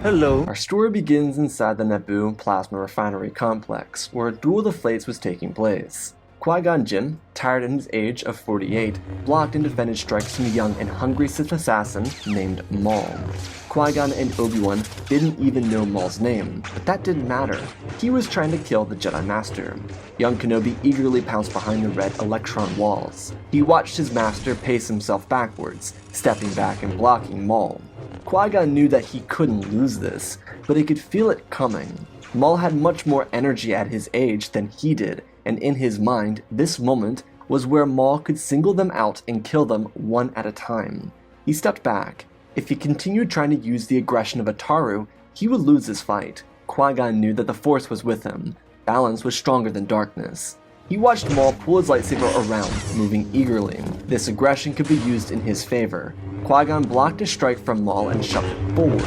Hello. Our story begins inside the Naboo Plasma Refinery complex, where a duel of the fates was taking place. Qui Gon Jinn, tired in his age of 48, blocked and defended strikes from a young and hungry Sith assassin named Maul. Qui Gon and Obi Wan didn't even know Maul's name, but that didn't matter. He was trying to kill the Jedi Master. Young Kenobi eagerly pounced behind the red electron walls. He watched his master pace himself backwards, stepping back and blocking Maul. Qui-Gon knew that he couldn't lose this, but he could feel it coming. Maul had much more energy at his age than he did, and in his mind, this moment was where Maul could single them out and kill them one at a time. He stepped back. If he continued trying to use the aggression of a Taru, he would lose this fight. Qui-Gon knew that the Force was with him. Balance was stronger than darkness. He watched Maul pull his lightsaber around, moving eagerly. This aggression could be used in his favor. Qui-Gon blocked a strike from Maul and shoved it forward.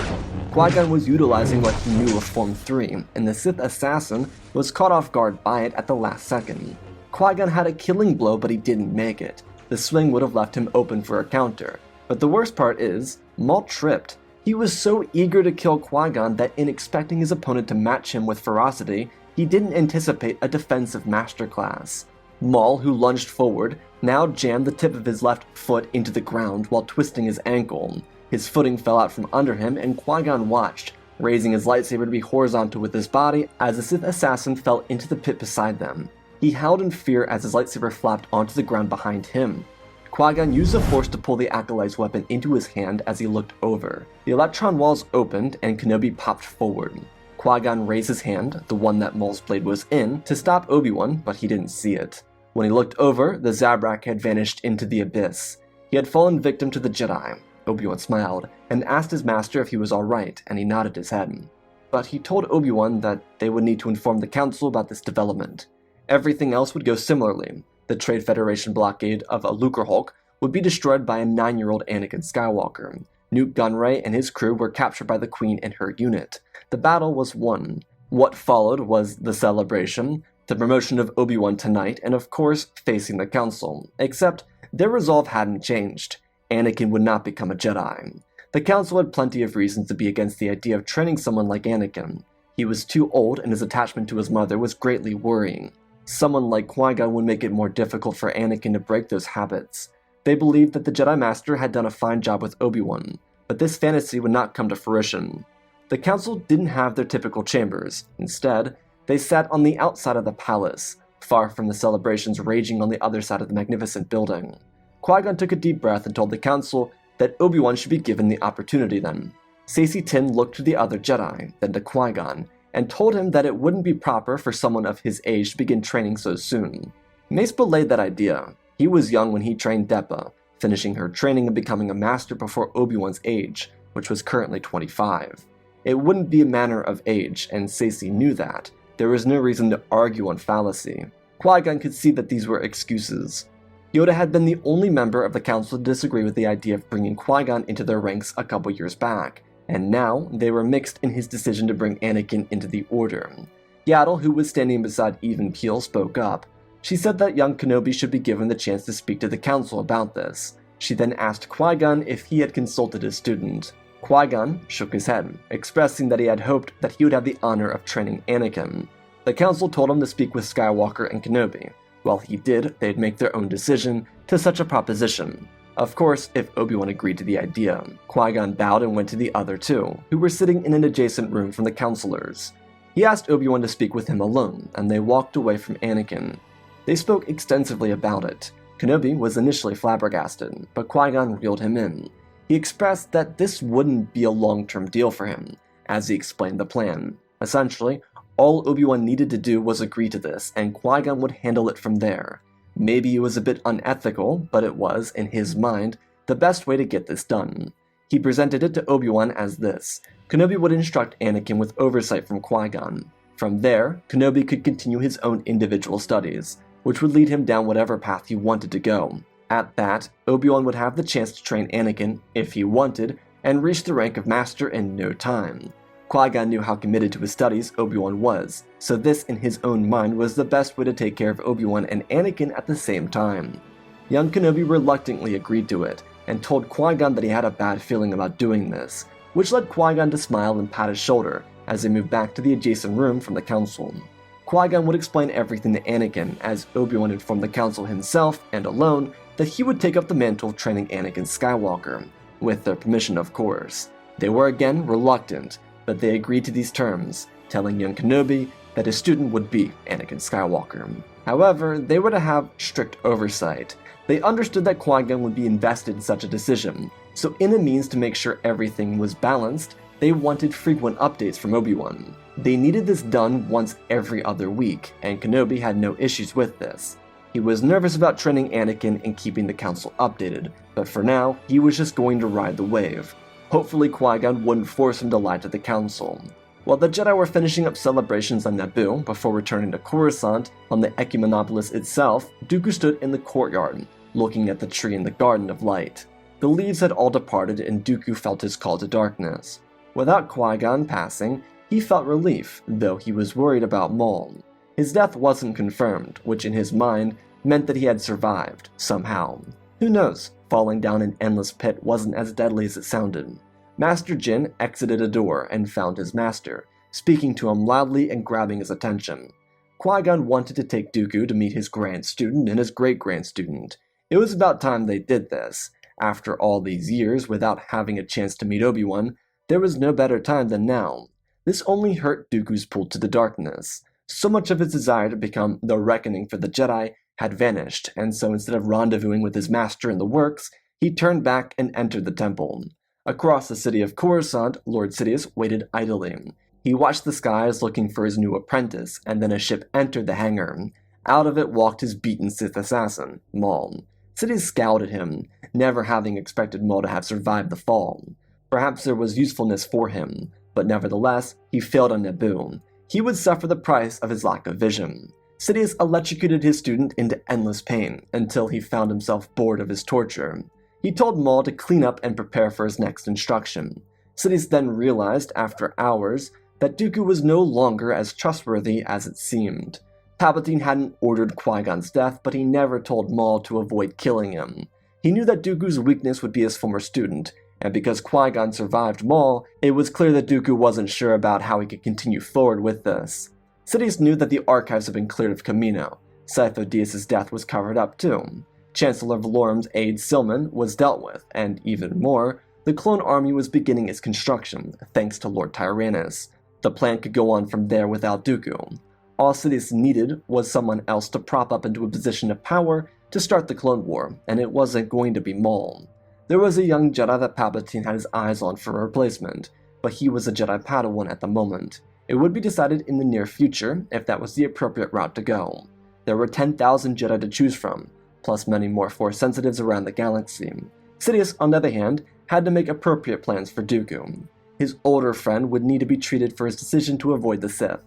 Qui-Gon was utilizing what he knew of Form 3, and the Sith assassin was caught off guard by it at the last second. Qui-Gon had a killing blow, but he didn't make it. The swing would have left him open for a counter. But the worst part is, Maul tripped. He was so eager to kill Qui-Gon that in expecting his opponent to match him with ferocity, he didn't anticipate a defensive masterclass. Maul, who lunged forward, now jammed the tip of his left foot into the ground while twisting his ankle. His footing fell out from under him, and Qui-Gon watched, raising his lightsaber to be horizontal with his body as the Sith assassin fell into the pit beside them. He howled in fear as his lightsaber flapped onto the ground behind him. Qui-Gon used the Force to pull the Acolyte's weapon into his hand as he looked over. The electron walls opened, and Kenobi popped forward. Qui-Gon raised his hand, the one that Maul's blade was in, to stop Obi-Wan, but he didn't see it. When he looked over, the Zabrak had vanished into the abyss. He had fallen victim to the Jedi. Obi-Wan smiled, and asked his master if he was alright, and he nodded his head. But he told Obi-Wan that they would need to inform the Council about this development. Everything else would go similarly. The Trade Federation blockade of a Lucrehulk would be destroyed by a 9-year-old Anakin Skywalker. Newt Gunray and his crew were captured by the Queen and her unit. The battle was won. What followed was the celebration, the promotion of Obi-Wan to knight, and of course, facing the Council. Except, their resolve hadn't changed. Anakin would not become a Jedi. The Council had plenty of reasons to be against the idea of training someone like Anakin. He was too old, and his attachment to his mother was greatly worrying. Someone like Qui-Gon would make it more difficult for Anakin to break those habits. They believed that the Jedi Master had done a fine job with Obi-Wan, but this fantasy would not come to fruition. The Council didn't have their typical chambers. Instead, they sat on the outside of the palace, far from the celebrations raging on the other side of the magnificent building. Qui-Gon took a deep breath and told the Council that Obi-Wan should be given the opportunity then. Saesee Tiin looked to the other Jedi, then to Qui-Gon, and told him that it wouldn't be proper for someone of his age to begin training so soon. Mace belayed that idea. He was young when he trained Deppa, finishing her training and becoming a master before Obi-Wan's age, which was currently 25. It wouldn't be a matter of age, and Saesee knew that. There was no reason to argue on fallacy. Qui-Gon could see that these were excuses. Yoda had been the only member of the Council to disagree with the idea of bringing Qui-Gon into their ranks a couple years back, and now they were mixed in his decision to bring Anakin into the Order. Yaddle, who was standing beside Even Keel, spoke up. She said that young Kenobi should be given the chance to speak to the Council about this. She then asked Qui-Gon if he had consulted his student. Qui-Gon shook his head, expressing that he had hoped that he would have the honor of training Anakin. The Council told him to speak with Skywalker and Kenobi. While he did, they'd make their own decision to such a proposition. Of course, if Obi-Wan agreed to the idea. Qui-Gon bowed and went to the other two, who were sitting in an adjacent room from the counselors. He asked Obi-Wan to speak with him alone, and they walked away from Anakin. They spoke extensively about it. Kenobi was initially flabbergasted, but Qui-Gon reeled him in. He expressed that this wouldn't be a long-term deal for him, as he explained the plan. Essentially, all Obi-Wan needed to do was agree to this, and Qui-Gon would handle it from there. Maybe it was a bit unethical, but it was, in his mind, the best way to get this done. He presented it to Obi-Wan as this. Kenobi would instruct Anakin with oversight from Qui-Gon. From there, Kenobi could continue his own individual studies, which would lead him down whatever path he wanted to go. At that, Obi-Wan would have the chance to train Anakin, if he wanted, and reach the rank of Master in no time. Qui-Gon knew how committed to his studies Obi-Wan was, so this in his own mind was the best way to take care of Obi-Wan and Anakin at the same time. Young Kenobi reluctantly agreed to it, and told Qui-Gon that he had a bad feeling about doing this. which led Qui-Gon to smile and pat his shoulder as they moved back to the adjacent room from the Council. Qui-Gon would explain everything to Anakin, as Obi-Wan informed the Council himself, and alone, that he would take up the mantle of training Anakin Skywalker, with their permission of course. They were again reluctant, but they agreed to these terms, telling young Kenobi that his student would be Anakin Skywalker. However, they were to have strict oversight. They understood that Qui-Gon would be invested in such a decision, so in a means to make sure everything was balanced, they wanted frequent updates from Obi-Wan. They needed this done once every other week, and Kenobi had no issues with this. He was nervous about training Anakin and keeping the Council updated, but for now, he was just going to ride the wave. Hopefully Qui-Gon wouldn't force him to lie to the Council. While the Jedi were finishing up celebrations on Naboo before returning to Coruscant on the Ecumenopolis itself, Dooku stood in the courtyard, looking at the tree in the Garden of Light. The leaves had all departed and Dooku felt his call to darkness. Without Qui-Gon passing, he felt relief, though he was worried about Maul. His death wasn't confirmed, which in his mind meant that he had survived, somehow. Who knows, falling down an endless pit wasn't as deadly as it sounded. Master Jin exited a door and found his master, speaking to him loudly and grabbing his attention. Qui-Gon wanted to take Dooku to meet his grand student and his great-grand student. It was about time they did this. After all these years, without having a chance to meet Obi-Wan, there was no better time than now. This only hurt Dooku's pull to the darkness. So much of his desire to become the reckoning for the Jedi had vanished, and so instead of rendezvousing with his master in the works, he turned back and entered the temple. Across the city of Coruscant, Lord Sidious waited idly. He watched the skies looking for his new apprentice, and then a ship entered the hangar. Out of it walked his beaten Sith assassin, Maul. Sidious scowled at him, never having expected Maul to have survived the fall. Perhaps there was usefulness for him, but nevertheless, he failed on Naboo. He would suffer the price of his lack of vision. Sidious electrocuted his student into endless pain, until he found himself bored of his torture. He told Maul to clean up and prepare for his next instruction. Sidious then realized, after hours, that Dooku was no longer as trustworthy as it seemed. Palpatine hadn't ordered Qui-Gon's death, but he never told Maul to avoid killing him. He knew that Dooku's weakness would be his former student, and because Qui-Gon survived Maul, it was clear that Dooku wasn't sure about how he could continue forward with this. Sidious knew that the archives had been cleared of Kamino. Sith-O-Dyas' death was covered up too. Chancellor Valorum's aide Silman was dealt with, and even more, the clone army was beginning its construction, thanks to Lord Tyrannus. The plan could go on from there without Dooku. All Sidious needed was someone else to prop up into a position of power to start the Clone War, and it wasn't going to be Maul. There was a young Jedi that Palpatine had his eyes on for a replacement, but he was a Jedi Padawan at the moment. It would be decided in the near future if that was the appropriate route to go. There were 10,000 Jedi to choose from, plus many more Force sensitives around the galaxy. Sidious, on the other hand, had to make appropriate plans for Dooku. His older friend would need to be treated for his decision to avoid the Sith.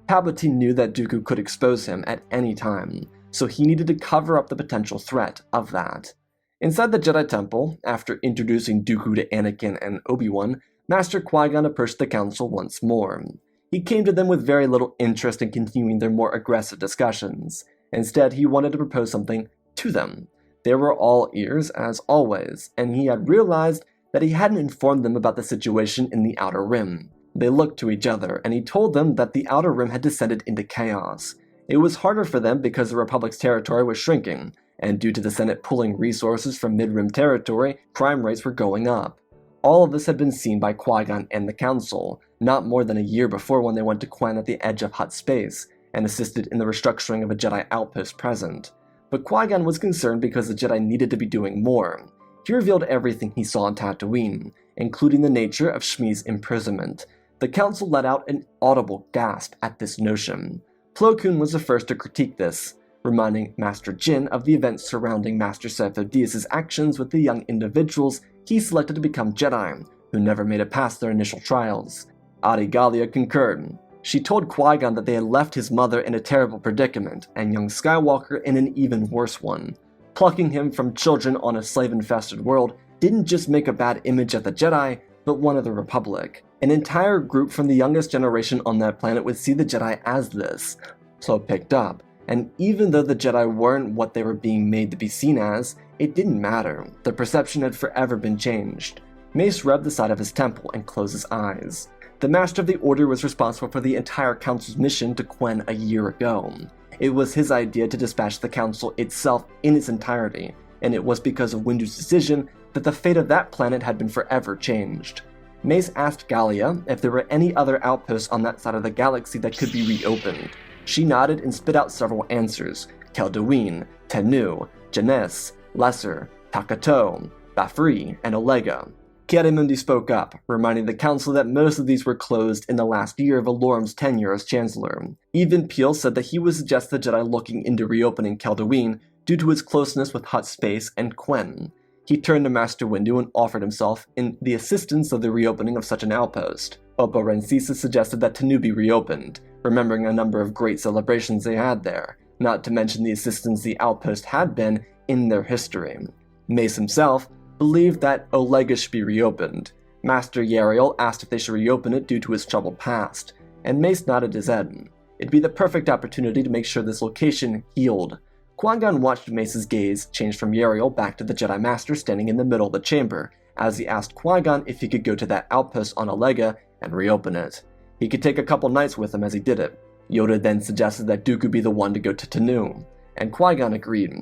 Palpatine knew that Dooku could expose him at any time, so he needed to cover up the potential threat of that. Inside the Jedi Temple, after introducing Dooku to Anakin and Obi-Wan, Master Qui-Gon approached the Council once more. He came to them with very little interest in continuing their more aggressive discussions. Instead, he wanted to propose something to them. They were all ears, as always, and he had realized that he hadn't informed them about the situation in the Outer Rim. They looked to each other, and he told them that the Outer Rim had descended into chaos. It was harder for them because the Republic's territory was shrinking, and due to the Senate pulling resources from mid-rim territory, crime rates were going up. All of this had been seen by Qui-Gon and the Council, not more than a year before when they went to Quan at the edge of Hutt space, and assisted in the restructuring of a Jedi outpost present. But Qui-Gon was concerned because the Jedi needed to be doing more. He revealed everything he saw on Tatooine, including the nature of Shmi's imprisonment. The Council let out an audible gasp at this notion. Plo Koon was the first to critique this, reminding Master Jin of the events surrounding Master Sith-O-Dyas' actions with the young individuals he selected to become Jedi, who never made it past their initial trials. Adi Gallia concurred. She told Qui-Gon that they had left his mother in a terrible predicament, and young Skywalker in an even worse one. Plucking him from children on a slave-infested world didn't just make a bad image of the Jedi, but one of the Republic. An entire group from the youngest generation on that planet would see the Jedi as this. Plo picked up, and even though the Jedi weren't what they were being made to be seen as, it didn't matter. The perception had forever been changed. Mace rubbed the side of his temple and closed his eyes. The Master of the Order was responsible for the entire Council's mission to Quen a year ago. It was his idea to dispatch the Council itself in its entirety, and it was because of Windu's decision that the fate of that planet had been forever changed. Mace asked Gallia if there were any other outposts on that side of the galaxy that could be reopened. She nodded and spit out several answers: Kelduin, Tenu, Jeunesse, Lesser, Takato, Bafri, and Olega. Kiadamundi spoke up, reminding the Council that most of these were closed in the last year of Alorum's tenure as Chancellor. Even Peel said that he would suggest the Jedi looking into reopening Kelduin due to its closeness with Hutt Space and Quen. He turned to Master Windu and offered himself in the assistance of the reopening of such an outpost. Oppo Rencisa suggested that Tenu be reopened, remembering a number of great celebrations they had there, not to mention the assistance the outpost had been in their history. Mace himself believed that Olega should be reopened. Master Yariel asked if they should reopen it due to his troubled past, and Mace nodded his head. It'd be the perfect opportunity to make sure this location healed. Qui Gon watched Mace's gaze change from Yariel back to the Jedi Master standing in the middle of the chamber, as he asked Qui Gon if he could go to that outpost on Olega and reopen it. He could take a couple knights with him as he did it. Yoda then suggested that Dooku be the one to go to Tenu, and Qui Gon agreed.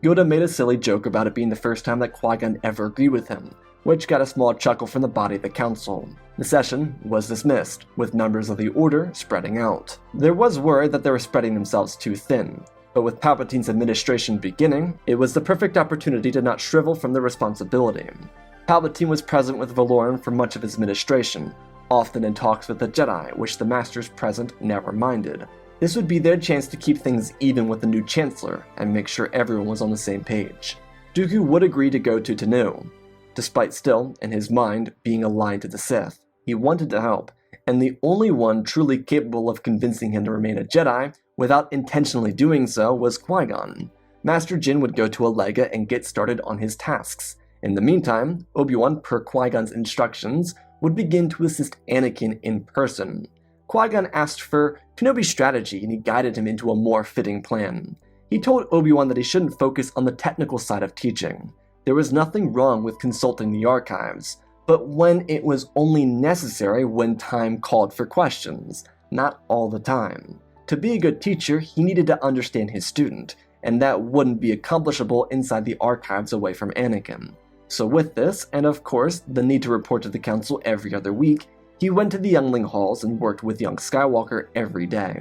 Yoda made a silly joke about it being the first time that Qui Gon ever agreed with him, which got a small chuckle from the body of the Council. The session was dismissed, with members of the Order spreading out. There was worry that they were spreading themselves too thin, but with Palpatine's administration beginning, it was the perfect opportunity to not shrivel from their responsibility. Palpatine was present with Valorum for much of his administration, often in talks with the Jedi, which the Masters present never minded. This would be their chance to keep things even with the new Chancellor and make sure everyone was on the same page. Dooku would agree to go to Tenu, despite still, in his mind, being aligned to the Sith. He wanted to help, and the only one truly capable of convincing him to remain a Jedi without intentionally doing so was Qui Gon. Master Jin would go to Olega and get started on his tasks. In the meantime, Obi-Wan, per Qui Gon's instructions, would begin to assist Anakin in person. Qui Gon asked for Kenobi's strategy, and he guided him into a more fitting plan. He told Obi-Wan that he shouldn't focus on the technical side of teaching. There was nothing wrong with consulting the archives, but when it was only necessary when time called for questions, not all the time. To be a good teacher, he needed to understand his student, and that wouldn't be accomplishable inside the archives away from Anakin. So with this, and of course the need to report to the Council every other week, he went to the youngling halls and worked with young Skywalker every day.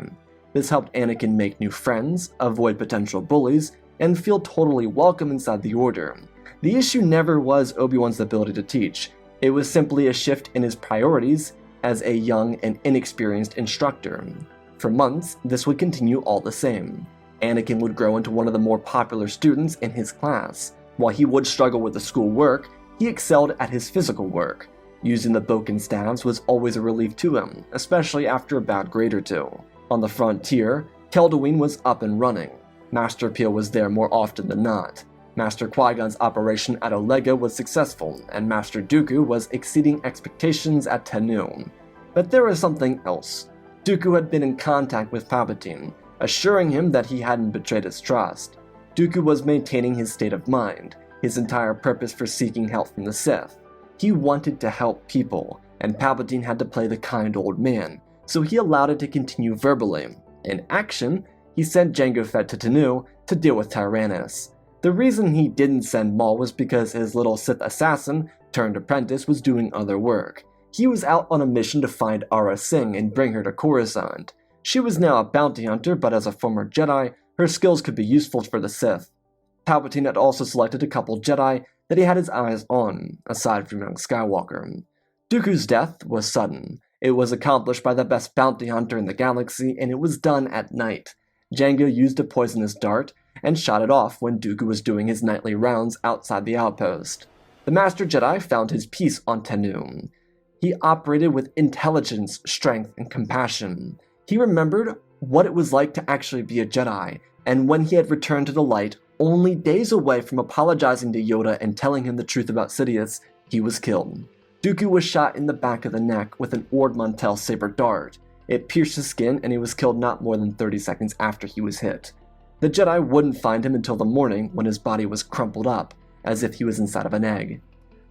This helped Anakin make new friends, avoid potential bullies, and feel totally welcome inside the Order. The issue never was Obi-Wan's ability to teach. It was simply a shift in his priorities as a young and inexperienced instructor. For months, this would continue all the same. Anakin would grow into one of the more popular students in his class. While he would struggle with the school work, he excelled at his physical work. Using the Boken staves was always a relief to him, especially after a bad grade or two. On the frontier, Kelduin was up and running. Master Peel was there more often than not. Master Qui-Gon's operation at Olega was successful, and Master Dooku was exceeding expectations at Tenu. But there was something else. Dooku had been in contact with Palpatine, assuring him that he hadn't betrayed his trust. Dooku was maintaining his state of mind, his entire purpose for seeking help from the Sith. He wanted to help people, and Palpatine had to play the kind old man, so he allowed it to continue verbally. In action, he sent Jango Fett to Tenu to deal with Tyrannus. The reason he didn't send Maul was because his little Sith assassin turned apprentice was doing other work. He was out on a mission to find Aurra Sing and bring her to Coruscant. She was now a bounty hunter, but as a former Jedi, her skills could be useful for the Sith. Palpatine had also selected a couple Jedi that he had his eyes on, aside from young Skywalker. Dooku's death was sudden. It was accomplished by the best bounty hunter in the galaxy, and it was done at night. Jango used a poisonous dart and shot it off when Dooku was doing his nightly rounds outside the outpost. The Master Jedi found his peace on Tenu. He operated with intelligence, strength, and compassion. He remembered what it was like to actually be a Jedi, and when he had returned to the light, only days away from apologizing to Yoda and telling him the truth about Sidious, he was killed. Dooku was shot in the back of the neck with an Ord Mantell saber dart. It pierced his skin, and he was killed not more than 30 seconds after he was hit. The Jedi wouldn't find him until the morning when his body was crumpled up, as if he was inside of an egg.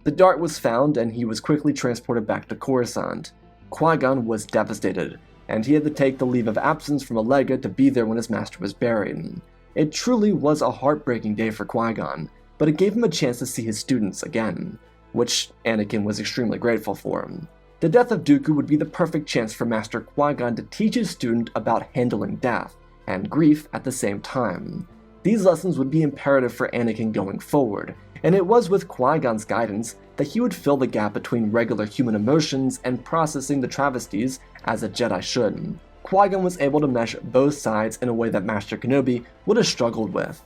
The dart was found and he was quickly transported back to Coruscant. Qui-Gon was devastated, and he had to take the leave of absence from Olega to be there when his master was buried. It truly was a heartbreaking day for Qui-Gon, but it gave him a chance to see his students again, which Anakin was extremely grateful for. The death of Dooku would be the perfect chance for Master Qui-Gon to teach his student about handling death and grief at the same time. These lessons would be imperative for Anakin going forward, and it was with Qui-Gon's guidance that he would fill the gap between regular human emotions and processing the travesties as a Jedi should. Qui-Gon was able to mesh both sides in a way that Master Kenobi would have struggled with.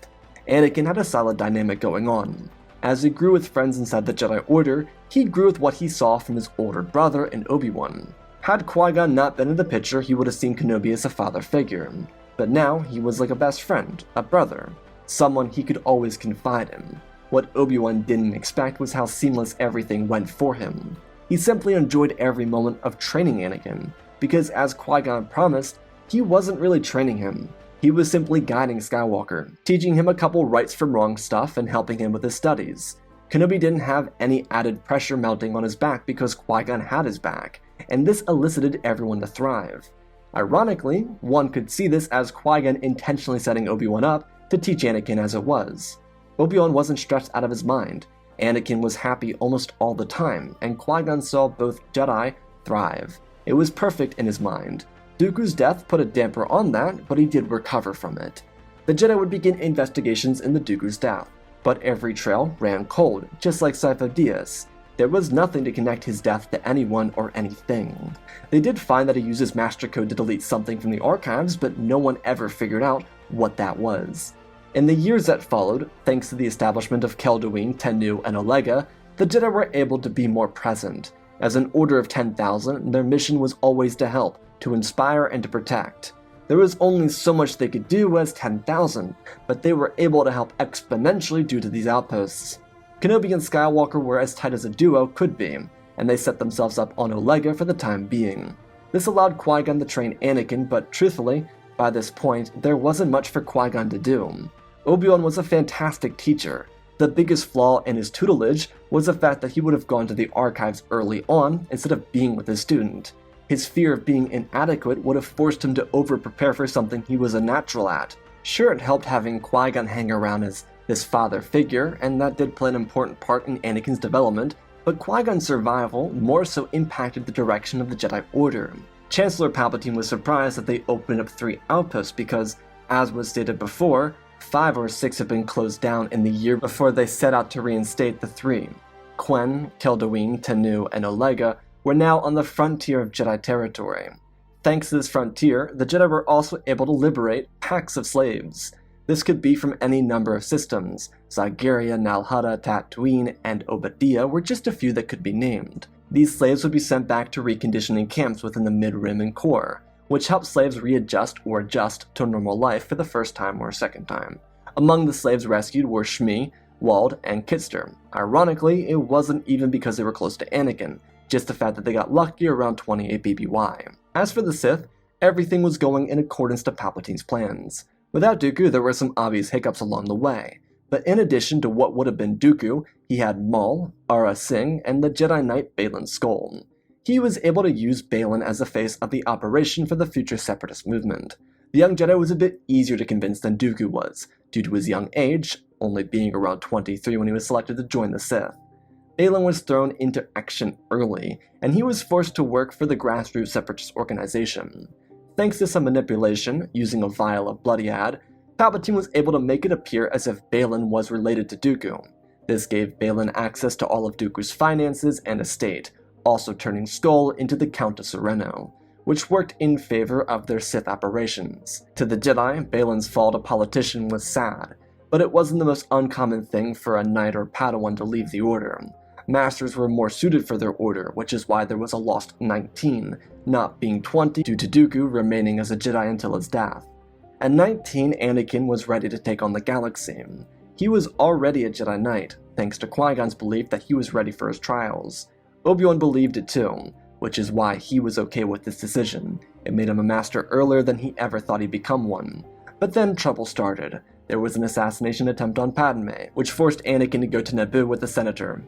Anakin had a solid dynamic going on. As he grew with friends inside the Jedi Order, he grew with what he saw from his older brother in Obi Wan. Had Qui-Gon not been in the picture, he would have seen Kenobi as a father figure. But now, he was like a best friend, a brother, someone he could always confide in. What Obi-Wan didn't expect was how seamless everything went for him. He simply enjoyed every moment of training Anakin, because as Qui-Gon promised, he wasn't really training him. He was simply guiding Skywalker, teaching him a couple rights from wrong stuff and helping him with his studies. Kenobi didn't have any added pressure mounting on his back because Qui-Gon had his back, and this elicited everyone to thrive. Ironically, one could see this as Qui-Gon intentionally setting Obi-Wan up to teach Anakin as it was. Obi-Wan wasn't stressed out of his mind. Anakin was happy almost all the time, and Qui-Gon saw both Jedi thrive. It was perfect in his mind. Dooku's death put a damper on that, but he did recover from it. The Jedi would begin investigations into Dooku's death, but every trail ran cold, just like Sith. There was nothing to connect his death to anyone or anything. They did find that he used his master code to delete something from the archives, but no one ever figured out what that was. In the years that followed, thanks to the establishment of Kelduin, Tennu, and Olega, the Jedi were able to be more present. As an order of 10,000, their mission was always to help, to inspire, and to protect. There was only so much they could do as 10,000, but they were able to help exponentially due to these outposts. Kenobi and Skywalker were as tight as a duo could be, and they set themselves up on Olega for the time being. This allowed Qui-Gon to train Anakin, but truthfully, by this point, there wasn't much for Qui-Gon to do. Obi-Wan was a fantastic teacher. The biggest flaw in his tutelage was the fact that he would have gone to the archives early on instead of being with his student. His fear of being inadequate would have forced him to over-prepare for something he was a natural at. Sure, it helped having Qui-Gon hang around as this father figure, and that did play an important part in Anakin's development, but Qui-Gon's survival more so impacted the direction of the Jedi Order. Chancellor Palpatine was surprised that they opened up 3 outposts because, as was stated before, 5 or 6 had been closed down in the year before they set out to reinstate the 3. Quen, Kelduin, Tennu, and Olega were now on the frontier of Jedi territory. Thanks to this frontier, the Jedi were also able to liberate packs of slaves. This could be from any number of systems. Zygeria, Nal Hutta, Tatooine, and Obadiah were just a few that could be named. These slaves would be sent back to reconditioning camps within the mid-rim and core, which helped slaves readjust or adjust to normal life for the first time or second time. Among the slaves rescued were Shmi, Wald, and Kitster. Ironically, it wasn't even because they were close to Anakin, just the fact that they got lucky around 28 BBY. As for the Sith, everything was going in accordance to Palpatine's plans. Without Dooku, there were some obvious hiccups along the way, but in addition to what would have been Dooku, he had Maul, Aurra Sing, and the Jedi Knight Baylan Skoll. He was able to use Baylan as the face of the operation for the future Separatist movement. The young Jedi was a bit easier to convince than Dooku was, due to his young age, only being around 23 when he was selected to join the Sith. Baylan was thrown into action early, and he was forced to work for the grassroots Separatist organization. Thanks to some manipulation, using a vial of Bloody-Ad, Palpatine was able to make it appear as if Baylan was related to Dooku. This gave Baylan access to all of Dooku's finances and estate, also turning Skoll into the Count of Sereno, which worked in favor of their Sith operations. To the Jedi, Baylan's fall to politician was sad, but it wasn't the most uncommon thing for a knight or Padawan to leave the Order. Masters were more suited for their order, which is why there was a lost 19, not being 20 due to Dooku remaining as a Jedi until his death. At 19, Anakin was ready to take on the galaxy. He was already a Jedi Knight, thanks to Qui-Gon's belief that he was ready for his trials. Obi-Wan believed it too, which is why he was okay with this decision. It made him a master earlier than he ever thought he'd become one. But then trouble started. There was an assassination attempt on Padme, which forced Anakin to go to Naboo with the Senator.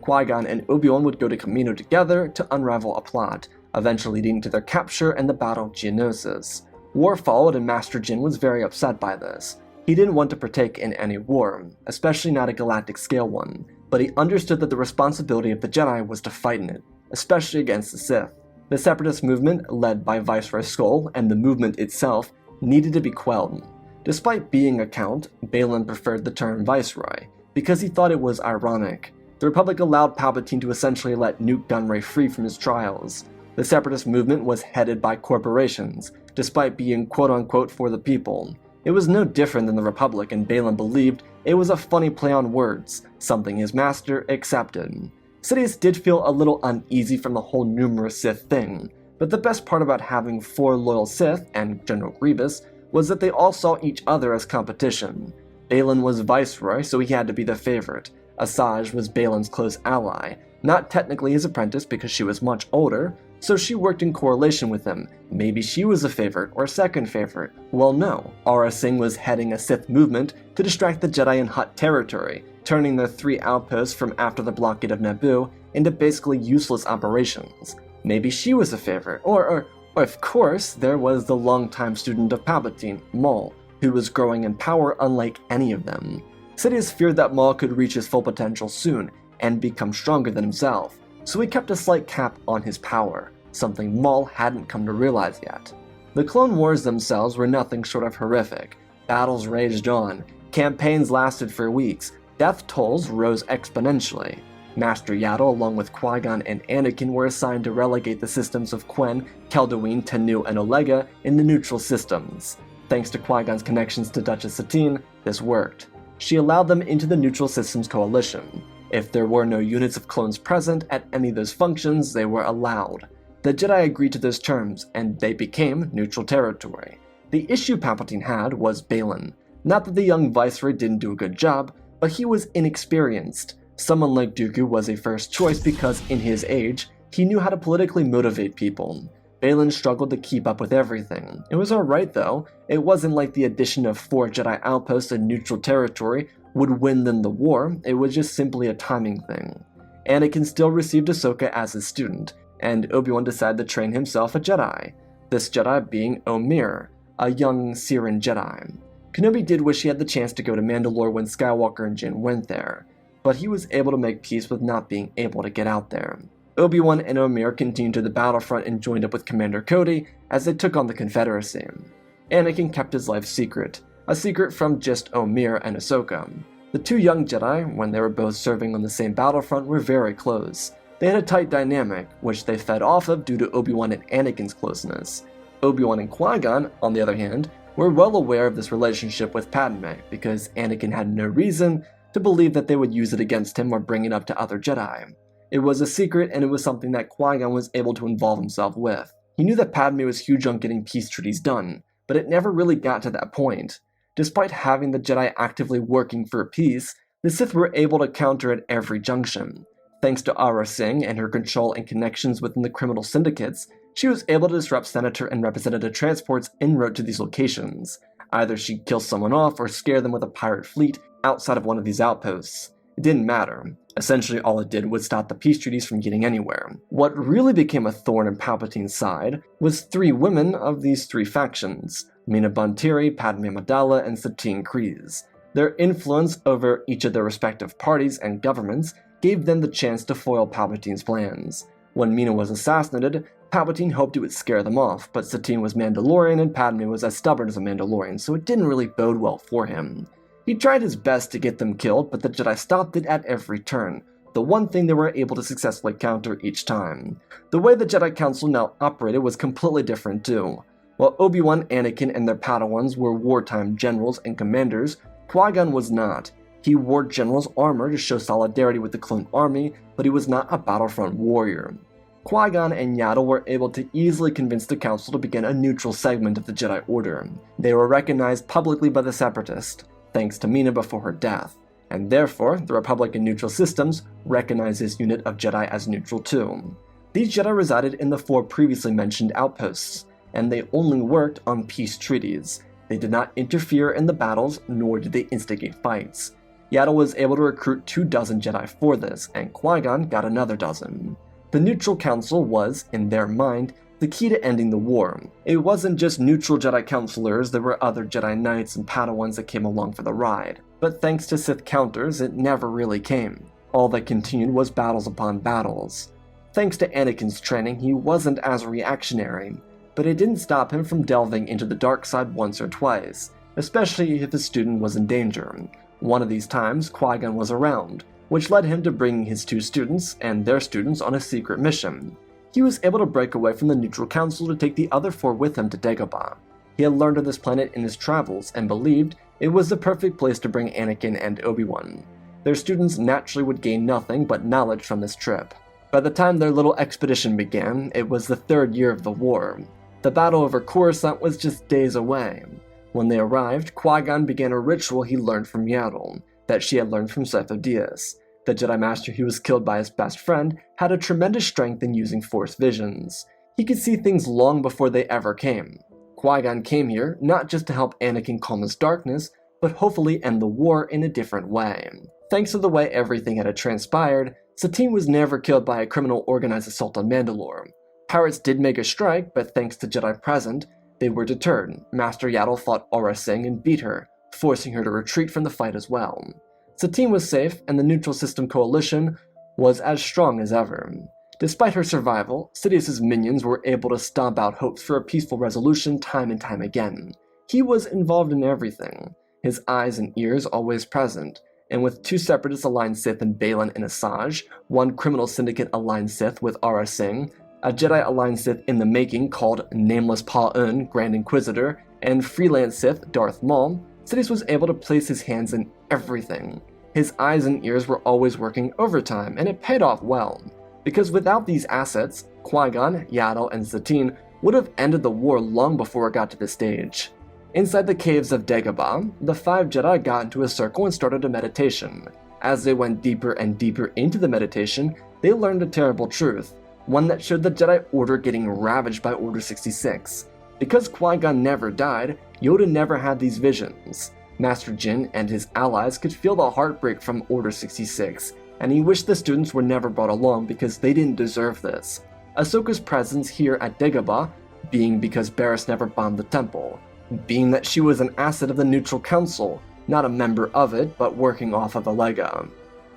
Qui-Gon and Obi-Wan would go to Kamino together to unravel a plot, eventually leading to their capture and the Battle of Geonosis. War followed, and Master Jin was very upset by this. He didn't want to partake in any war, especially not a galactic scale one, but he understood that the responsibility of the Jedi was to fight in it, especially against the Sith. The Separatist movement, led by Viceroy Skull, and the movement itself, needed to be quelled. Despite being a count, Baylan preferred the term Viceroy, because he thought it was ironic. The Republic allowed Palpatine to essentially let Newt Gunray free from his trials. The Separatist movement was headed by corporations, despite being quote-unquote for the people. It was no different than the Republic, and Baylan believed it was a funny play on words, something his master accepted. Sidious did feel a little uneasy from the whole numerous Sith thing, but the best part about having 4 loyal Sith and General Grievous was that they all saw each other as competition. Baylan was Viceroy, so he had to be the favorite. Asajj was Baylan's close ally, not technically his apprentice because she was much older, so she worked in correlation with him. Maybe she was a favorite or second favorite. Well, no. Aurra Sing was heading a Sith movement to distract the Jedi in Hutt territory, turning their 3 outposts from after the blockade of Naboo into basically useless operations. Maybe she was a favorite, or of course, there was the longtime student of Palpatine, Maul, who was growing in power unlike any of them. Sidious feared that Maul could reach his full potential soon and become stronger than himself, so he kept a slight cap on his power, something Maul hadn't come to realize yet. The Clone Wars themselves were nothing short of horrific. Battles raged on, campaigns lasted for weeks, death tolls rose exponentially. Master Yaddle, along with Qui-Gon and Anakin, were assigned to relegate the systems of Quen, Keldoine, Tanu, and Olega in the neutral systems. Thanks to Qui-Gon's connections to Duchess Satine, this worked. She allowed them into the neutral systems coalition. If there were no units of clones present at any of those functions, they were allowed. The Jedi agreed to those terms, and they became neutral territory. The issue Palpatine had was Baylan. Not that the young Viceroy didn't do a good job, but he was inexperienced. Someone like Dooku was a first choice because, in his age, he knew how to politically motivate people. Baylan struggled to keep up with everything. It was alright though. It wasn't like the addition of 4 Jedi outposts in neutral territory would win them the war, it was just simply a timing thing. Anakin still received Ahsoka as his student, and Obi-Wan decided to train himself a Jedi. This Jedi being Omir, a young Siren Jedi. Kenobi did wish he had the chance to go to Mandalore when Skywalker and Jin went there, but he was able to make peace with not being able to get out there. Obi-Wan and Omir continued to the battlefront and joined up with Commander Cody as they took on the Confederacy. Anakin kept his life secret, a secret from just Omir and Ahsoka. The 2 young Jedi, when they were both serving on the same battlefront, were very close. They had a tight dynamic, which they fed off of due to Obi-Wan and Anakin's closeness. Obi-Wan and Qui-Gon, on the other hand, were well aware of this relationship with Padme, because Anakin had no reason to believe that they would use it against him or bring it up to other Jedi. It was a secret, and it was something that Qui-Gon was able to involve himself with. He knew that Padme was huge on getting peace treaties done, but it never really got to that point. Despite having the Jedi actively working for peace, the Sith were able to counter at every junction. Thanks to Aurra Sing and her control and connections within the criminal syndicates, she was able to disrupt senator and representative transports en route to these locations. Either she'd kill someone off or scare them with a pirate fleet outside of one of these outposts. It didn't matter. Essentially all it did was stop the peace treaties from getting anywhere. What really became a thorn in Palpatine's side was 3 women of these 3 factions, Mina Bontiri, Padme Amidala, and Satine Kryze. Their influence over each of their respective parties and governments gave them the chance to foil Palpatine's plans. When Mina was assassinated, Palpatine hoped it would scare them off, but Satine was Mandalorian and Padme was as stubborn as a Mandalorian, so it didn't really bode well for him. He tried his best to get them killed, but the Jedi stopped it at every turn, the one thing they were able to successfully counter each time. The way the Jedi Council now operated was completely different too. While Obi-Wan, Anakin, and their Padawans were wartime generals and commanders, Qui-Gon was not. He wore general's armor to show solidarity with the clone army, but he was not a battlefront warrior. Qui-Gon and Yaddle were able to easily convince the Council to begin a neutral segment of the Jedi Order. They were recognized publicly by the Separatists, thanks to Mina before her death, and therefore the Republic and neutral systems recognized this unit of Jedi as neutral too. These Jedi resided in the 4 previously mentioned outposts, and they only worked on peace treaties. They did not interfere in the battles, nor did they instigate fights. Yaddle was able to recruit 24 Jedi for this, and Qui-Gon got another dozen. The Neutral Council was, in their mind, the key to ending the war. It wasn't just neutral Jedi counselors, there were other Jedi Knights and Padawans that came along for the ride. But thanks to Sith counters, it never really came. All that continued was battles upon battles. Thanks to Anakin's training, he wasn't as reactionary, but it didn't stop him from delving into the dark side once or twice, especially if his student was in danger. One of these times, Qui-Gon was around, which led him to bringing his 2 students and their students on a secret mission. He was able to break away from the Neutral Council to take the other 4 with him to Dagobah. He had learned of this planet in his travels and believed it was the perfect place to bring Anakin and Obi-Wan. Their students naturally would gain nothing but knowledge from this trip. By the time their little expedition began, it was the 3rd year of the war. The battle over Coruscant was just days away. When they arrived, Qui-Gon began a ritual he learned from Yaddle, that she had learned from Post-Sidious. The Jedi Master who was killed by his best friend had a tremendous strength in using Force visions. He could see things long before they ever came. Qui-Gon came here not just to help Anakin calm his darkness, but hopefully end the war in a different way. Thanks to the way everything had transpired, Satine was never killed by a criminal organized assault on Mandalore. Pirates did make a strike, but thanks to Jedi present, they were deterred. Master Yaddle fought Aurra Sing and beat her, forcing her to retreat from the fight as well. Satine was safe, and the Neutral System Coalition was as strong as ever. Despite her survival, Sidious's minions were able to stomp out hopes for a peaceful resolution time and time again. He was involved in everything, his eyes and ears always present, and with 2 separatist aligned Sith in Baylan and Asajj, 1 criminal syndicate aligned Sith with Aurra Sing, a Jedi aligned Sith in the making called Nameless Pa-Un, Grand Inquisitor, and freelance Sith Darth Maul, Sidious was able to place his hands in everything. His eyes and ears were always working overtime, and it paid off well. Because without these assets, Qui-Gon, Yaddle, and Satine would have ended the war long before it got to this stage. Inside the caves of Dagobah, the 5 Jedi got into a circle and started a meditation. As they went deeper and deeper into the meditation, they learned a terrible truth, one that showed the Jedi Order getting ravaged by Order 66. Because Qui-Gon never died, Yoda never had these visions. Master Jin and his allies could feel the heartbreak from Order 66, and he wished the students were never brought along because they didn't deserve this. Ahsoka's presence here at Dagobah being because Barriss never bombed the temple, being that she was an asset of the Neutral Council, not a member of it, but working off of a Lego.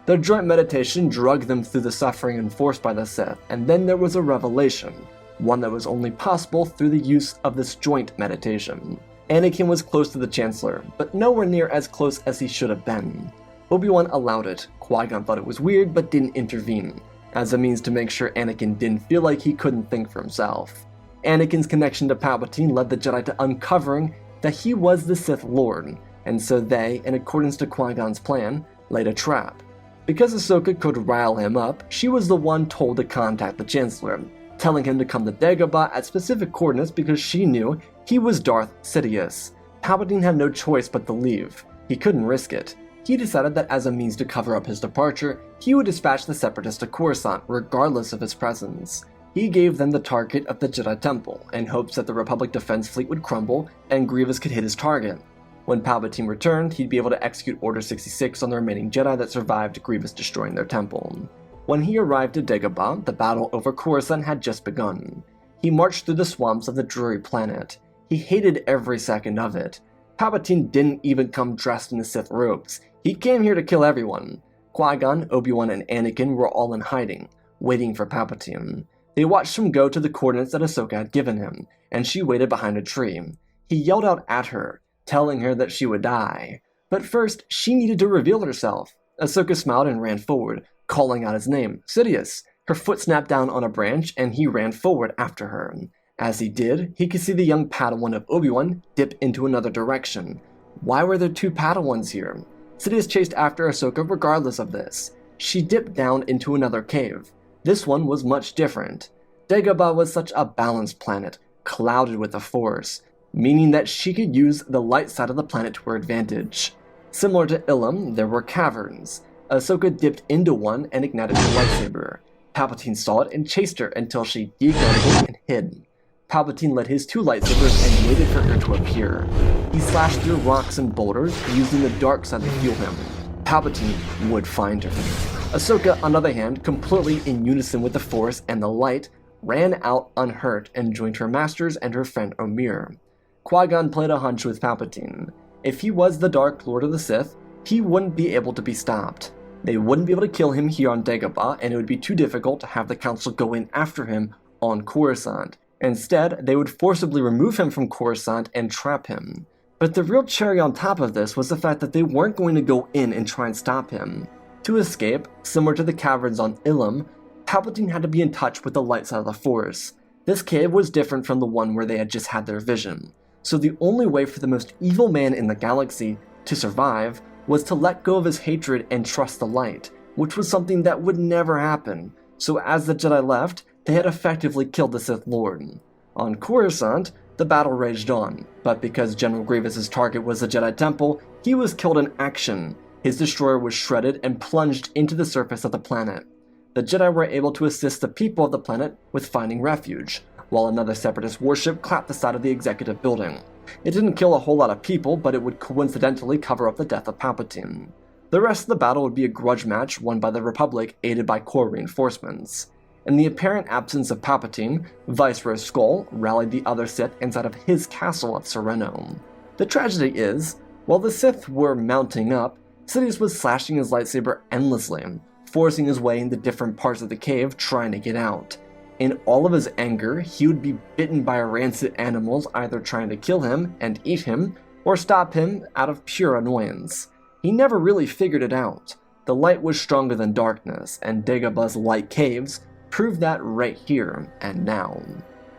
Their joint meditation drugged them through the suffering enforced by the Sith, and then there was a revelation, one that was only possible through the use of this joint meditation. Anakin was close to the Chancellor, but nowhere near as close as he should have been. Obi-Wan allowed it. Qui-Gon thought it was weird, but didn't intervene, as a means to make sure Anakin didn't feel like he couldn't think for himself. Anakin's connection to Palpatine led the Jedi to uncovering that he was the Sith Lord, and so they, in accordance to Qui-Gon's plan, laid a trap. Because Ahsoka could rile him up, she was the one told to contact the Chancellor, telling him to come to Dagobah at specific coordinates because she knew he was Darth Sidious. Palpatine had no choice but to leave. He couldn't risk it. He decided that as a means to cover up his departure, he would dispatch the Separatists to Coruscant regardless of his presence. He gave them the target of the Jedi Temple, in hopes that the Republic Defense Fleet would crumble and Grievous could hit his target. When Palpatine returned, he'd be able to execute Order 66 on the remaining Jedi that survived Grievous destroying their temple. When he arrived at Dagobah, the battle over Coruscant had just begun. He marched through the swamps of the dreary planet. He hated every second of it. Palpatine didn't even come dressed in the Sith robes. He came here to kill everyone. Qui-Gon, Obi-Wan, and Anakin were all in hiding, waiting for Palpatine. They watched him go to the coordinates that Ahsoka had given him, and she waited behind a tree. He yelled out at her, telling her that she would die. But first, she needed to reveal herself. Ahsoka smiled and ran forward, calling out his name, Sidious. Her foot snapped down on a branch, and he ran forward after her. As he did, he could see the young Padawan of Obi-Wan dip into another direction. Why were there 2 Padawans here? Sidious chased after Ahsoka regardless of this. She dipped down into another cave. This one was much different. Dagobah was such a balanced planet, clouded with the Force, meaning that she could use the light side of the planet to her advantage. Similar to Ilum, there were caverns. Ahsoka dipped into one and ignited her lightsaber. Palpatine saw it and chased her until she degraded and hid. Palpatine lit his 2 lightsabers and waited for her to appear. He slashed through rocks and boulders, using the dark side to heal him. Palpatine would find her. Ahsoka, on the other hand, completely in unison with the Force and the light, ran out unhurt and joined her masters and her friend Omir. Qui-Gon played a hunch with Palpatine. If he was the Dark Lord of the Sith, he wouldn't be able to be stopped. They wouldn't be able to kill him here on Dagobah, and it would be too difficult to have the Council go in after him on Coruscant. Instead, they would forcibly remove him from Coruscant and trap him. But the real cherry on top of this was the fact that they weren't going to go in and try and stop him. To escape, similar to the caverns on Ilum, Palpatine had to be in touch with the light side of the Force. This cave was different from the one where they had just had their vision. So the only way for the most evil man in the galaxy to survive was to let go of his hatred and trust the light, which was something that would never happen. So as the Jedi left, they had effectively killed the Sith Lord. On Coruscant, the battle raged on, but because General Grievous's target was the Jedi Temple, he was killed in action. His destroyer was shredded and plunged into the surface of the planet. The Jedi were able to assist the people of the planet with finding refuge, while another Separatist warship clapped the side of the executive building. It didn't kill a whole lot of people, but it would coincidentally cover up the death of Palpatine. The rest of the battle would be a grudge match won by the Republic, aided by core reinforcements. In the apparent absence of Palpatine, Viceroy Skull rallied the other Sith inside of his castle of Sereno. The tragedy is, while the Sith were mounting up, Sidious was slashing his lightsaber endlessly, forcing his way into different parts of the cave trying to get out. In all of his anger, he would be bitten by rancid animals either trying to kill him and eat him, or stop him out of pure annoyance. He never really figured it out. The light was stronger than darkness, and Dagobah's light caves proved that right here and now.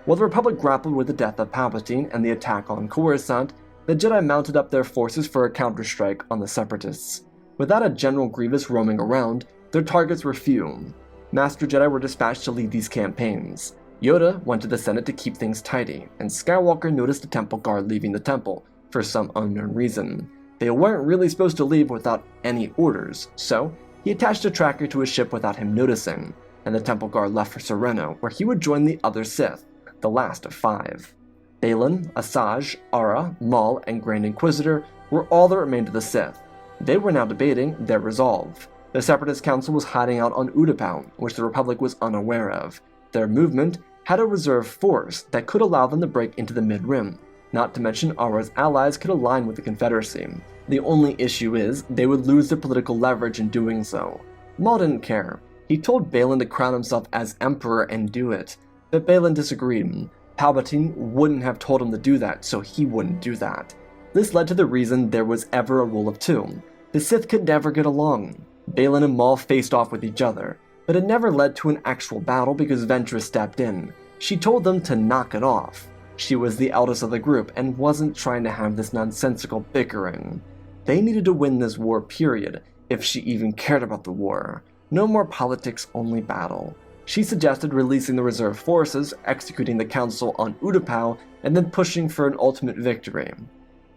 While the Republic grappled with the death of Palpatine and the attack on Coruscant, the Jedi mounted up their forces for a counterstrike on the Separatists. Without a General Grievous roaming around, their targets were few. Master Jedi were dispatched to lead these campaigns. Yoda went to the Senate to keep things tidy, and Skywalker noticed a temple guard leaving the temple for some unknown reason. They weren't really supposed to leave without any orders, so he attached a tracker to his ship without him noticing, and the temple guard left for Sereno, where he would join the other Sith, the last of 5. Baylan, Asajj, Aurra, Maul, and Grand Inquisitor were all that remained of the Sith. They were now debating their resolve. The Separatist Council was hiding out on Utapau, which the Republic was unaware of. Their movement had a reserve force that could allow them to break into the Mid-Rim, not to mention Aurra's allies could align with the Confederacy. The only issue is, they would lose their political leverage in doing so. Maul didn't care. He told Baylan to crown himself as Emperor and do it, but Baylan disagreed. Palpatine wouldn't have told him to do that, so he wouldn't do that. This led to the reason there was ever a rule of 2. The Sith could never get along. Baylan and Maul faced off with each other, but it never led to an actual battle because Ventress stepped in. She told them to knock it off. She was the eldest of the group and wasn't trying to have this nonsensical bickering. They needed to win this war, period, if she even cared about the war. No more politics, only battle. She suggested releasing the reserve forces, executing the council on Utapau, and then pushing for an ultimate victory.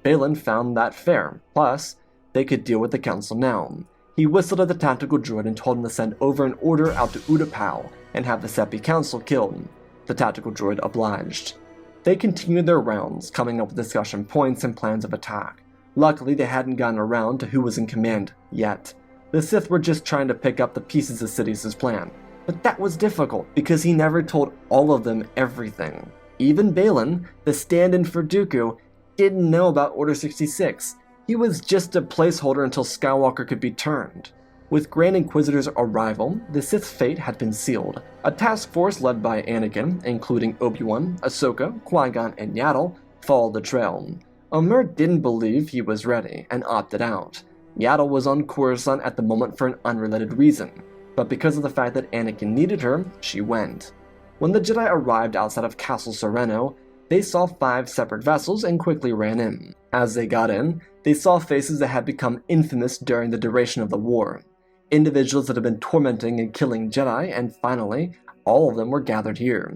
Baylan found that fair, plus, they could deal with the council now. He whistled at the tactical droid and told him to send over an order out to Utapau and have the Seppi Council killed. The tactical droid obliged. They continued their rounds, coming up with discussion points and plans of attack. Luckily, they hadn't gotten around to who was in command yet. The Sith were just trying to pick up the pieces of Sidious's plan, but that was difficult because he never told all of them everything. Even Baylan, the stand-in for Dooku, didn't know about Order 66. He was just a placeholder until Skywalker could be turned. With Grand Inquisitor's arrival, the Sith's fate had been sealed. A task force led by Anakin, including Obi Wan, Ahsoka, Qui-Gon, and Yaddle, followed the trail. Omir didn't believe he was ready, and opted out. Yaddle was on Coruscant at the moment for an unrelated reason, but because of the fact that Anakin needed her, she went. When the Jedi arrived outside of Castle Sereno, they saw 5 separate vessels and quickly ran in. As they got in, they saw faces that had become infamous during the duration of the war. Individuals that had been tormenting and killing Jedi, and finally, all of them were gathered here.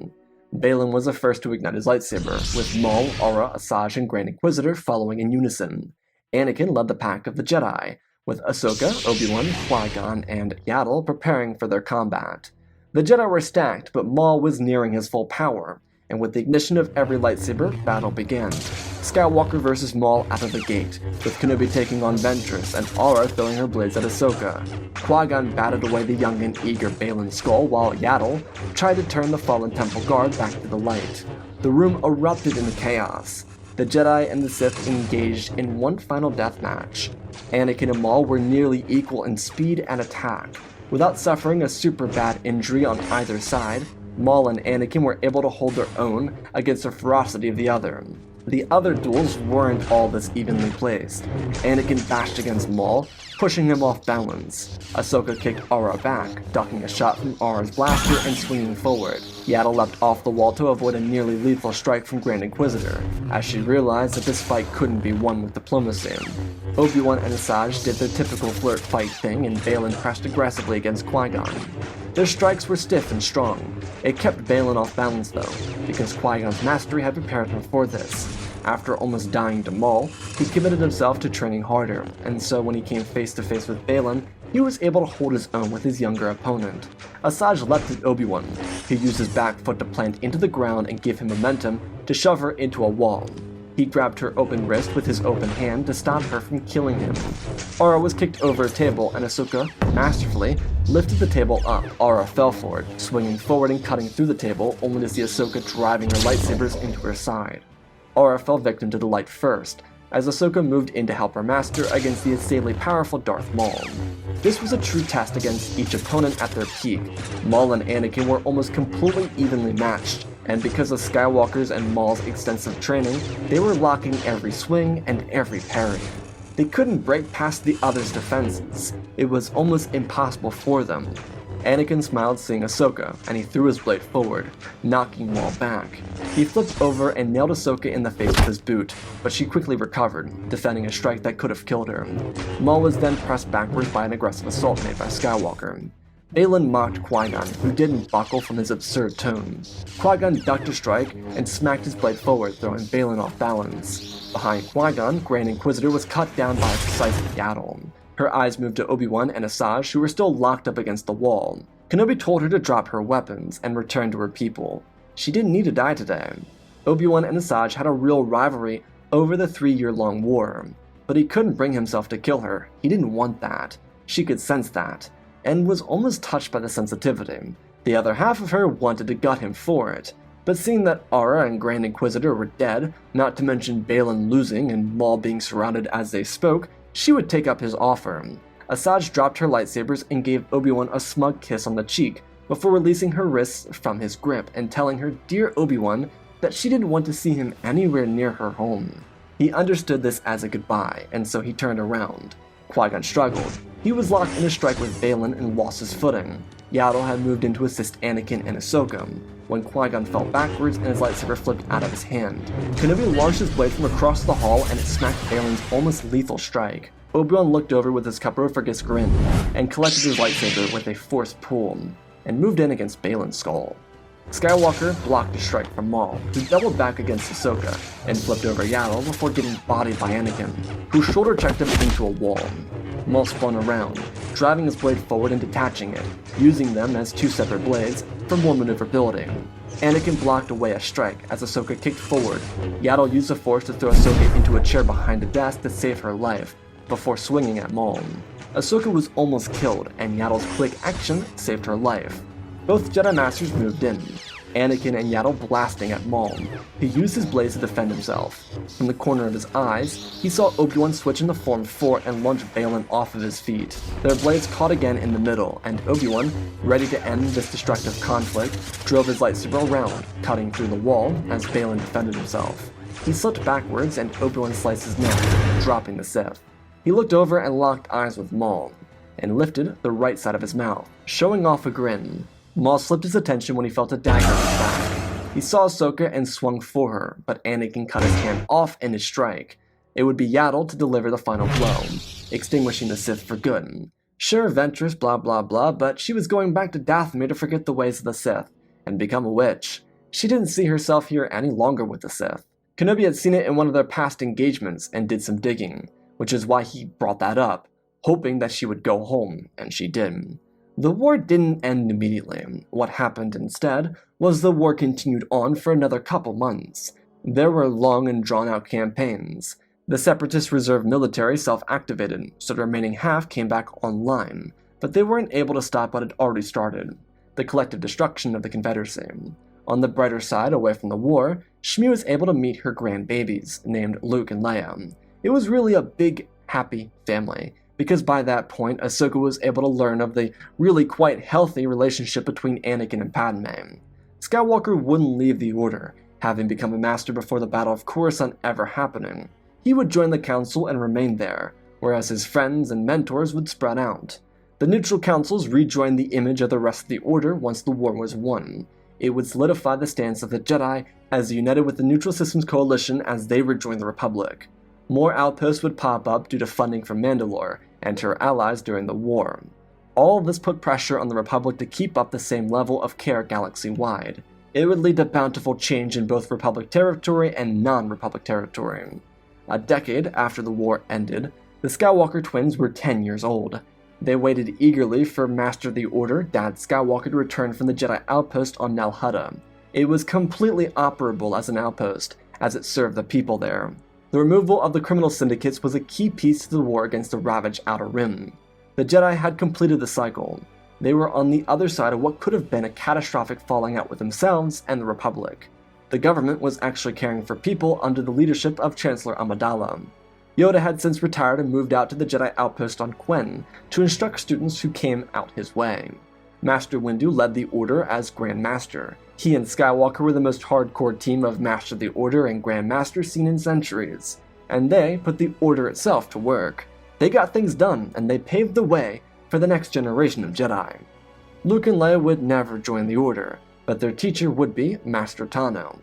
Baylan was the first to ignite his lightsaber, with Maul, Aurra, Asajj, and Grand Inquisitor following in unison. Anakin led the pack of the Jedi, with Ahsoka, Obi-Wan, Qui-Gon, and Yaddle preparing for their combat. The Jedi were stacked, but Maul was nearing his full power. and with the ignition of every lightsaber, battle began. Skywalker versus Maul out of the gate, with Kenobi taking on Ventress and Aurra throwing her blades at Ahsoka. Qui-Gon batted away the young and eager Baylan Skoll, while Yaddle tried to turn the fallen Temple Guard back to the light. The room erupted into chaos. The Jedi and the Sith engaged in one final deathmatch. Anakin and Maul were nearly equal in speed and attack. Without suffering a super bad injury on either side, Maul and Anakin were able to hold their own against the ferocity of the other. The other duels weren't all this evenly placed. Anakin bashed against Maul, pushing him off balance. Ahsoka kicked Aurra back, ducking a shot from Aurra's blaster and swinging forward. Yaddle leapt off the wall to avoid a nearly lethal strike from Grand Inquisitor, as she realized that this fight couldn't be won with diplomacy. Obi-Wan and Asajj did their typical flirt fight thing, and Baylan pressed aggressively against Qui-Gon. Their strikes were stiff and strong. It kept Baylan off balance though, because Qui-Gon's mastery had prepared him for this. After almost dying to Maul, he committed himself to training harder, and so when he came face to face with Baylan, he was able to hold his own with his younger opponent. Asajj leapt at Obi-Wan. He used his back foot to plant into the ground and give him momentum to shove her into a wall. He grabbed her open wrist with his open hand to stop her from killing him. Aurra was kicked over a table, and Ahsoka, masterfully, lifted the table up. Aurra fell for it, swinging forward and cutting through the table, only to see Ahsoka driving her lightsabers into her side. Aurra fell victim to the light first, as Ahsoka moved in to help her master against the insanely powerful Darth Maul. This was a true test against each opponent at their peak. Maul and Anakin were almost completely evenly matched, and because of Skywalker's and Maul's extensive training, they were locking every swing and every parry. They couldn't break past the other's defenses. It was almost impossible for them. Anakin smiled seeing Ahsoka, and he threw his blade forward, knocking Maul back. He flipped over and nailed Ahsoka in the face with his boot, but she quickly recovered, defending a strike that could have killed her. Maul was then pressed backwards by an aggressive assault made by Skywalker. Baylan mocked Qui-Gon, who didn't buckle from his absurd tone. Qui-Gon ducked a strike and smacked his blade forward, throwing Baylan off balance. Behind Qui-Gon, Grand Inquisitor was cut down by a precise Yaddle. Her eyes moved to Obi-Wan and Asajj, who were still locked up against the wall. Kenobi told her to drop her weapons and return to her people. She didn't need to die today. Obi-Wan and Asajj had a real rivalry over the 3-year-long war, but he couldn't bring himself to kill her. He didn't want that. She could sense that, and was almost touched by the sensitivity. The other half of her wanted to gut him for it, but seeing that Aurra and Grand Inquisitor were dead, not to mention Baylan losing and Maul being surrounded as they spoke, she would take up his offer. Asajj dropped her lightsabers and gave Obi-Wan a smug kiss on the cheek before releasing her wrists from his grip and telling her dear Obi-Wan that she didn't want to see him anywhere near her home. He understood this as a goodbye, and so he turned around. Qui-Gon struggled. He was locked in a strike with Baylan and lost his footing. Yaddle had moved in to assist Anakin and Ahsoka, when Qui-Gon fell backwards and his lightsaber flipped out of his hand. Kenobi launched his blade from across the hall and it smacked Baylan's almost lethal strike. Obi-Wan looked over with his Cuprophagus grin, and collected his lightsaber with a forced pull, and moved in against Baylan's skull. Skywalker blocked a strike from Maul, who doubled back against Ahsoka, and flipped over Yaddle before getting bodied by Anakin, who shoulder checked him into a wall. Maul spun around, driving his blade forward and detaching it, using them as two separate blades for more maneuverability. Anakin blocked away a strike as Ahsoka kicked forward. Yaddle used the Force to throw Ahsoka into a chair behind a desk to save her life, before swinging at Maul. Ahsoka was almost killed, and Yaddle's quick action saved her life. Both Jedi Masters moved in, Anakin and Yaddle blasting at Maul. He used his blades to defend himself. From the corner of his eyes, he saw Obi-Wan switch into Form 4 and launch Baylan off of his feet. Their blades caught again in the middle, and Obi-Wan, ready to end this destructive conflict, drove his lightsaber around, cutting through the wall as Baylan defended himself. He slipped backwards and Obi-Wan sliced his neck, dropping the Sith. He looked over and locked eyes with Maul, and lifted the right side of his mouth, showing off a grin. Maul slipped his attention when he felt a dagger in his back. He saw Ahsoka and swung for her, but Anakin cut his hand off in his strike. It would be Yaddle to deliver the final blow, extinguishing the Sith for good. Sure, Ventress, blah blah blah, but she was going back to Dathomir to forget the ways of the Sith, and become a witch. She didn't see herself here any longer with the Sith. Kenobi had seen it in one of their past engagements and did some digging, which is why he brought that up, hoping that she would go home, and she did. The war didn't end immediately. What happened instead was the war continued on for another couple months. There were long and drawn-out campaigns. The Separatist Reserve military self-activated, so the remaining half came back online, but they weren't able to stop what had already started, the collective destruction of the Confederacy. On the brighter side, away from the war, Shmi was able to meet her grandbabies, named Luke and Leia. It was really a big, happy family, because by that point, Ahsoka was able to learn of the really quite healthy relationship between Anakin and Padme. Skywalker wouldn't leave the Order, having become a master before the Battle of Coruscant ever happening. He would join the Council and remain there, whereas his friends and mentors would spread out. The neutral councils rejoined the image of the rest of the Order once the war was won. It would solidify the stance of the Jedi as united with the Neutral Systems Coalition as they rejoined the Republic. More outposts would pop up due to funding from Mandalore and her allies during the war. All of this put pressure on the Republic to keep up the same level of care galaxy-wide. It would lead to bountiful change in both Republic territory and non-Republic territory. A decade after the war ended, the Skywalker twins were 10 years old. They waited eagerly for Master of the Order, Dad Skywalker, to return from the Jedi outpost on Nal Hutta. It was completely operable as an outpost, as it served the people there. The removal of the criminal syndicates was a key piece to the war against the ravaged Outer Rim. The Jedi had completed the cycle. They were on the other side of what could have been a catastrophic falling out with themselves and the Republic. The government was actually caring for people under the leadership of Chancellor Amidala. Yoda had since retired and moved out to the Jedi outpost on Quen to instruct students who came out his way. Master Windu led the Order as Grand Master. He and Skywalker were the most hardcore team of Master of the Order and Grand Master seen in centuries, and they put the Order itself to work. They got things done, and they paved the way for the next generation of Jedi. Luke and Leia would never join the Order, but their teacher would be Master Tano.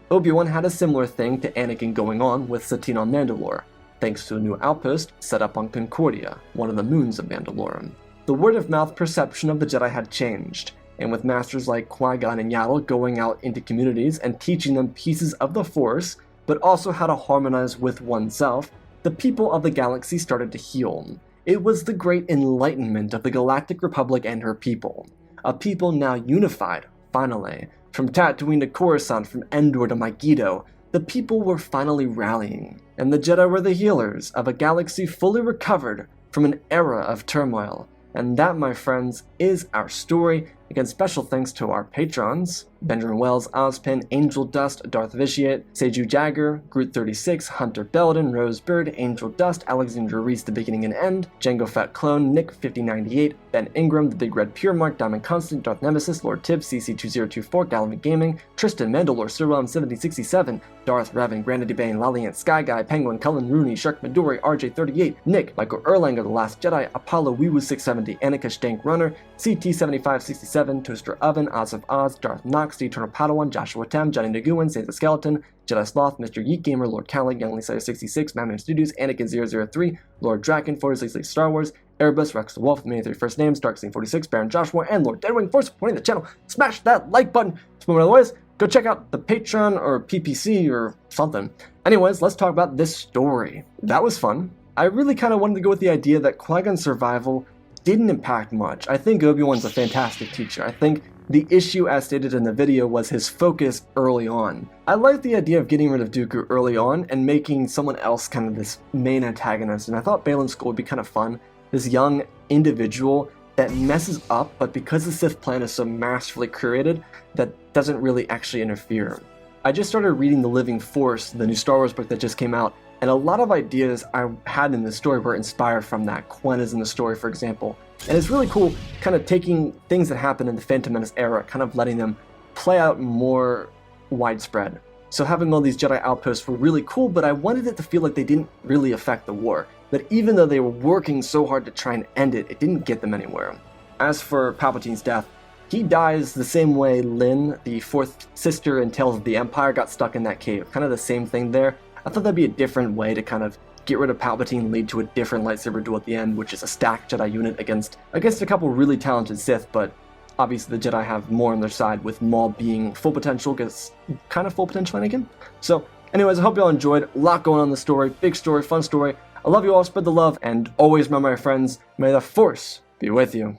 Obi-Wan had a similar thing to Anakin going on with Satine on Mandalore, thanks to a new outpost set up on Concordia, one of the moons of Mandalore. The word-of-mouth perception of the Jedi had changed, and with masters like Qui Gon and Yaddle going out into communities and teaching them pieces of the Force, but also how to harmonize with oneself, the people of the galaxy started to heal. It was the great enlightenment of the Galactic Republic and her people. A people now unified, finally. From Tatooine to Coruscant, from Endor to Megiddo, the people were finally rallying, and the Jedi were the healers of a galaxy fully recovered from an era of turmoil. And that, my friends, is our story. Again, special thanks to our patrons: Benjamin Wells, Ozpin, Angel Dust, Darth Vitiate, Seiju Jagger, Groot36, Hunter Belden, Rose Bird, Angel Dust, Alexandra Reese, The Beginning and End, Django Fat Clone, Nick5098, Ben Ingram, The Big Red Pure Mark, Diamond Constant, Darth Nemesis, Lord Tibbs, CC2024, Gallivan Gaming, Tristan, Mandalore, Sirwelm7067, Darth Revan, Grandy Bane, Laliant, Sky Guy, Penguin, Cullen Rooney, Shark Midori, RJ38, Nick, Michael Erlanger, The Last Jedi, Apollo Weewoo670, Annika Stank Runner, CT7567, Toaster Oven, Oz of Oz, Darth Nox, The Eternal Padawan, Joshua Tem, Johnny Naguin, Save the Skeleton, Jedi Sloth, Mr. Yeet Gamer, Lord Cali, Young Lisa 66, Madman Studios, Anakin003, Lord Draken, 46 Star Wars, Airbus, Rex the Wolf, the many three first names, Darkscene46, Baron Joshua, and Lord Deadwing for supporting the channel. Smash that like button. Otherwise, go check out the Patreon or PPC or something. Anyways, let's talk about this story. That was fun. I really kind of wanted to go with the idea that Qui-Gon's survival didn't impact much. I think Obi-Wan's a fantastic teacher. I think the issue, as stated in the video, was his focus early on. I like the idea of getting rid of Dooku early on and making someone else kind of this main antagonist, and I thought Baylan Skoll would be kind of fun. This young individual that messes up, but because the Sith plan is so masterfully curated, that doesn't really actually interfere. I just started reading The Living Force, the new Star Wars book that just came out, and a lot of ideas I had in the story were inspired from that. Quen is in the story, for example. And it's really cool kind of taking things that happened in the Phantom Menace era, kind of letting them play out more widespread. So having all these Jedi outposts were really cool, but I wanted it to feel like they didn't really affect the war. That even though they were working so hard to try and end it, it didn't get them anywhere. As for Palpatine's death, he dies the same way Lyn, the fourth sister in Tales of the Empire, got stuck in that cave. Kind of the same thing there. I thought that'd be a different way to kind of get rid of Palpatine, lead to a different lightsaber duel at the end, which is a stacked Jedi unit against a couple really talented Sith, but obviously the Jedi have more on their side, with Maul being full potential, because kind of full potential Anakin. So anyways, I hope y'all enjoyed. A lot going on in the story, big story, fun story. I love you all, spread the love, and always remember, my friends, may the Force be with you.